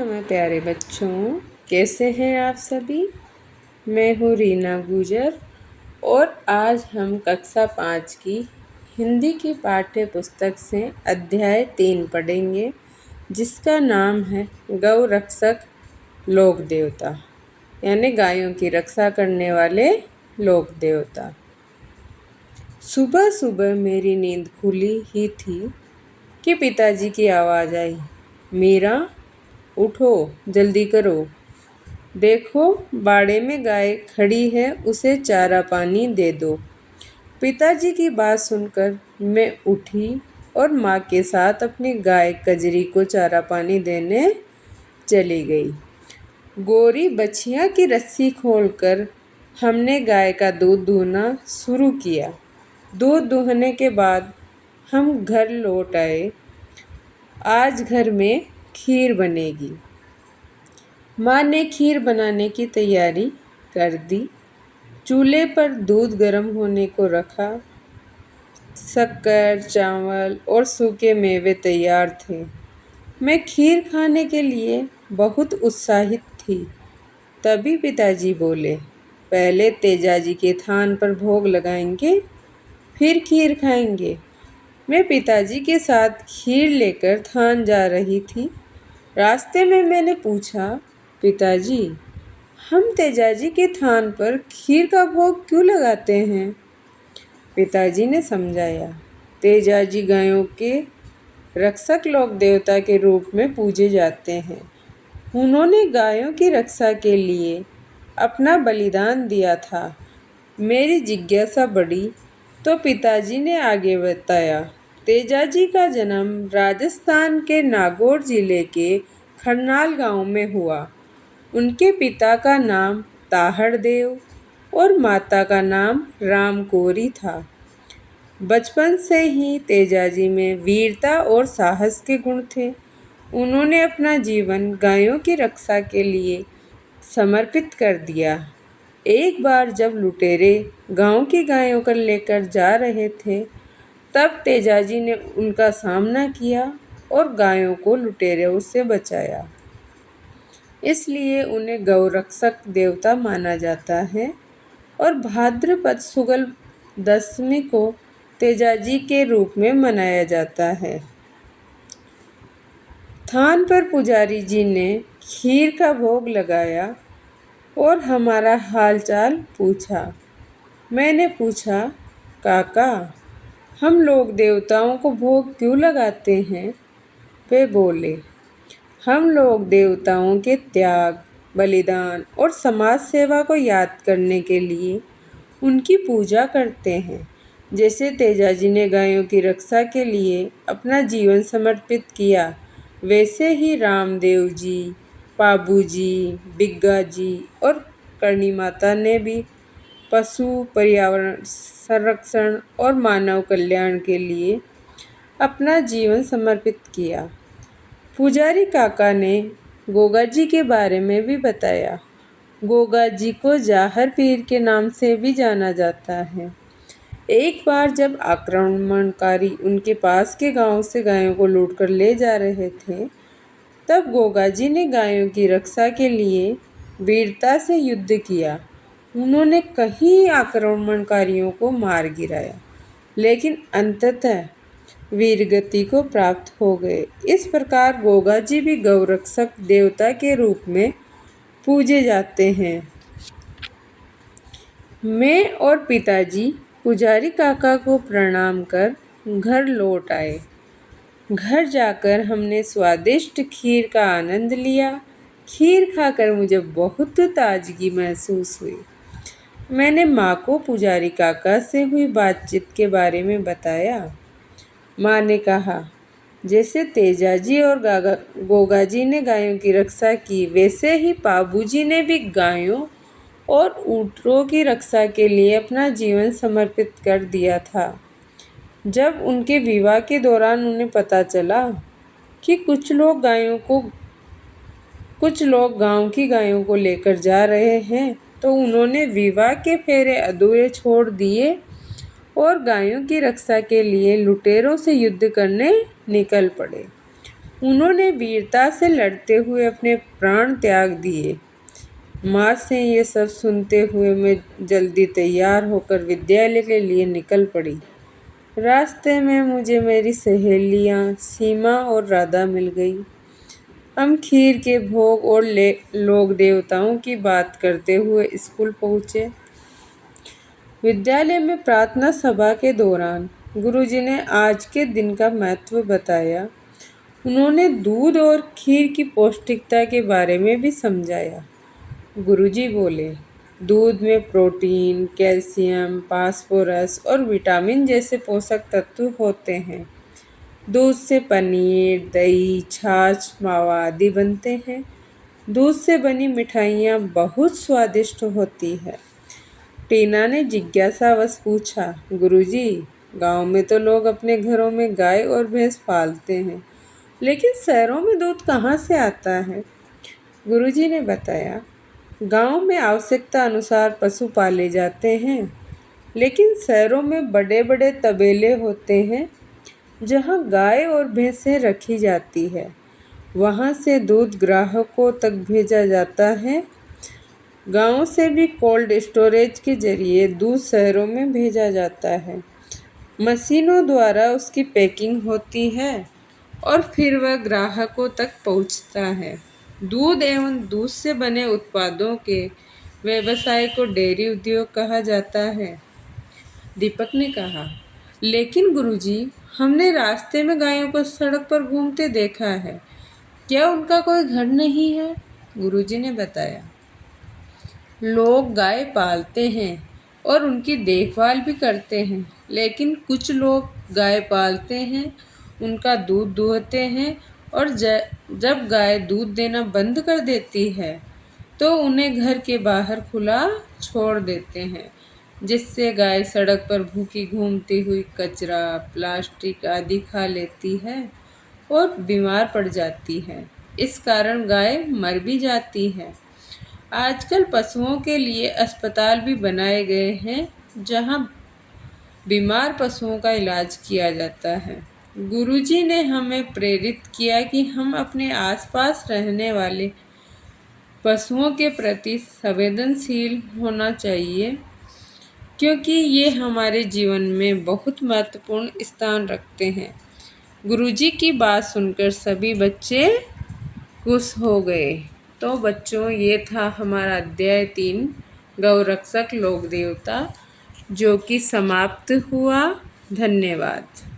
नमः प्यारे बच्चों, कैसे हैं आप सभी। मैं हूँ रीना गुजर और आज हम कक्षा 5 की हिंदी की पाठ्य पुस्तक से अध्याय 3 पढ़ेंगे, जिसका नाम है गौ रक्षक लोक देवता, यानी गायों की रक्षा करने वाले लोक देवता। सुबह सुबह मेरी नींद खुली ही थी कि पिताजी की आवाज़ आई, मीरा उठो, जल्दी करो, देखो बाड़े में गाय खड़ी है, उसे चारा पानी दे दो। पिताजी की बात सुनकर मैं उठी और माँ के साथ अपनी गाय कजरी को चारा पानी देने चली गई। गोरी बछिया की रस्सी खोलकर हमने गाय का दूध दूहना शुरू किया। दूध दूहने के बाद हम घर लौट आए। आज घर में खीर बनेगी। माँ ने खीर बनाने की तैयारी कर दी। चूल्हे पर दूध गर्म होने को रखा। शक्कर, चावल और सूखे मेवे तैयार थे। मैं खीर खाने के लिए बहुत उत्साहित थी। तभी पिताजी बोले, पहले तेजाजी के थान पर भोग लगाएंगे, फिर खीर खाएंगे। मैं पिताजी के साथ खीर लेकर थान जा रही थी। रास्ते में मैंने पूछा, पिताजी, हम तेजाजी के थान पर खीर का भोग क्यों लगाते हैं। पिताजी ने समझाया, तेजाजी गायों के रक्षक लोक देवता के रूप में पूजे जाते हैं। उन्होंने गायों की रक्षा के लिए अपना बलिदान दिया था। मेरी जिज्ञासा बढ़ी तो पिताजी ने आगे बताया, तेजाजी का जन्म राजस्थान के नागौर जिले के खरनाल गांव में हुआ। उनके पिता का नाम ताहड़ देव और माता का नाम राम कौरी था। बचपन से ही तेजाजी में वीरता और साहस के गुण थे। उन्होंने अपना जीवन गायों की रक्षा के लिए समर्पित कर दिया। एक बार जब लुटेरे गांव की गायों को लेकर जा रहे थे, तब तेजाजी ने उनका सामना किया और गायों को लुटेरों से बचाया। इसलिए उन्हें गौरक्षक देवता माना जाता है और भाद्रपद शुक्ल दशमी को तेजाजी के रूप में मनाया जाता है। थान पर पुजारी जी ने खीर का भोग लगाया और हमारा हालचाल पूछा। मैंने पूछा, काका, हम लोग देवताओं को भोग क्यों लगाते हैं। वे बोले, हम लोग देवताओं के त्याग, बलिदान और समाज सेवा को याद करने के लिए उनकी पूजा करते हैं। जैसे तेजाजी ने गायों की रक्षा के लिए अपना जीवन समर्पित किया, वैसे ही रामदेव जी, पाबू जी, बिग्गा जी और करणी माता ने भी पशु, पर्यावरण संरक्षण और मानव कल्याण के लिए अपना जीवन समर्पित किया। पुजारी काका ने गोगा जी के बारे में भी बताया। गोगा जी को जाहर पीर के नाम से भी जाना जाता है। एक बार जब आक्रमणकारी उनके पास के गांव से गायों को लूटकर ले जा रहे थे, तब गोगा जी ने गायों की रक्षा के लिए वीरता से युद्ध किया। उन्होंने कई आक्रमणकारियों को मार गिराया, लेकिन अंततः वीरगति को प्राप्त हो गए। इस प्रकार गोगा जी भी गौरक्षक देवता के रूप में पूजे जाते हैं। मैं और पिताजी पुजारी काका को प्रणाम कर घर लौट आए। घर जाकर हमने स्वादिष्ट खीर का आनंद लिया। खीर खाकर मुझे बहुत ताजगी महसूस हुई। मैंने माँ को पुजारी काका से हुई बातचीत के बारे में बताया। माँ ने कहा, जैसे तेजाजी और गोगा जी ने गायों की रक्षा की, वैसे ही पाबू जी ने भी गायों और ऊँटों की रक्षा के लिए अपना जीवन समर्पित कर दिया था। जब उनके विवाह के दौरान उन्हें पता चला कि कुछ लोग गांव की गायों को लेकर जा रहे हैं, तो उन्होंने विवाह के फेरे अधूरे छोड़ दिए और गायों की रक्षा के लिए लुटेरों से युद्ध करने निकल पड़े। उन्होंने वीरता से लड़ते हुए अपने प्राण त्याग दिए। माँ से ये सब सुनते हुए मैं जल्दी तैयार होकर विद्यालय के लिए निकल पड़ी। रास्ते में मुझे मेरी सहेलियाँ सीमा और राधा मिल गई। हम खीर के भोग और लोक देवताओं की बात करते हुए स्कूल पहुँचे। विद्यालय में प्रार्थना सभा के दौरान गुरुजी ने आज के दिन का महत्व बताया। उन्होंने दूध और खीर की पौष्टिकता के बारे में भी समझाया। गुरुजी बोले, दूध में प्रोटीन, कैल्शियम, फास्फोरस और विटामिन जैसे पोषक तत्व होते हैं। दूध से पनीर, दही, छाछ, मावा आदि बनते हैं। दूध से बनी मिठाइयाँ बहुत स्वादिष्ट होती है। टीना ने जिज्ञासावश पूछा, गुरुजी, गांव में तो लोग अपने घरों में गाय और भैंस पालते हैं, लेकिन शहरों में दूध कहाँ से आता है? गुरुजी ने बताया, गांव में आवश्यकता अनुसार पशु पाले जाते हैं, लेकिन शहरों में बड़े बड़े तबेले होते हैं जहां गाय और भैंसें रखी जाती है। वहां से दूध ग्राहकों तक भेजा जाता है। गांव से भी कोल्ड स्टोरेज के जरिए दूध शहरों में भेजा जाता है। मशीनों द्वारा उसकी पैकिंग होती है और फिर वह ग्राहकों तक पहुंचता है। दूध एवं दूध से बने उत्पादों के व्यवसाय को डेयरी उद्योग कहा जाता है। दीपक ने कहा, लेकिन गुरुजी, हमने रास्ते में गायों को सड़क पर घूमते देखा है, क्या उनका कोई घर नहीं है? गुरुजी ने बताया, लोग गाय पालते हैं और उनकी देखभाल भी करते हैं, लेकिन कुछ लोग गाय पालते हैं, उनका दूध दूहते हैं और जब गाय दूध देना बंद कर देती है तो उन्हें घर के बाहर खुला छोड़ देते हैं, जिससे गाय सड़क पर भूखी घूमती हुई कचरा, प्लास्टिक आदि खा लेती है और बीमार पड़ जाती है। इस कारण गाय मर भी जाती है। आजकल पशुओं के लिए अस्पताल भी बनाए गए हैं जहां बीमार पशुओं का इलाज किया जाता है। गुरुजी ने हमें प्रेरित किया कि हम अपने आसपास रहने वाले पशुओं के प्रति संवेदनशील होना चाहिए, क्योंकि ये हमारे जीवन में बहुत महत्वपूर्ण स्थान रखते हैं। गुरुजी की बात सुनकर सभी बच्चे खुश हो गए। तो बच्चों, ये था हमारा अध्याय 3 गौरक्षक लोक देवता, जो कि समाप्त हुआ। धन्यवाद।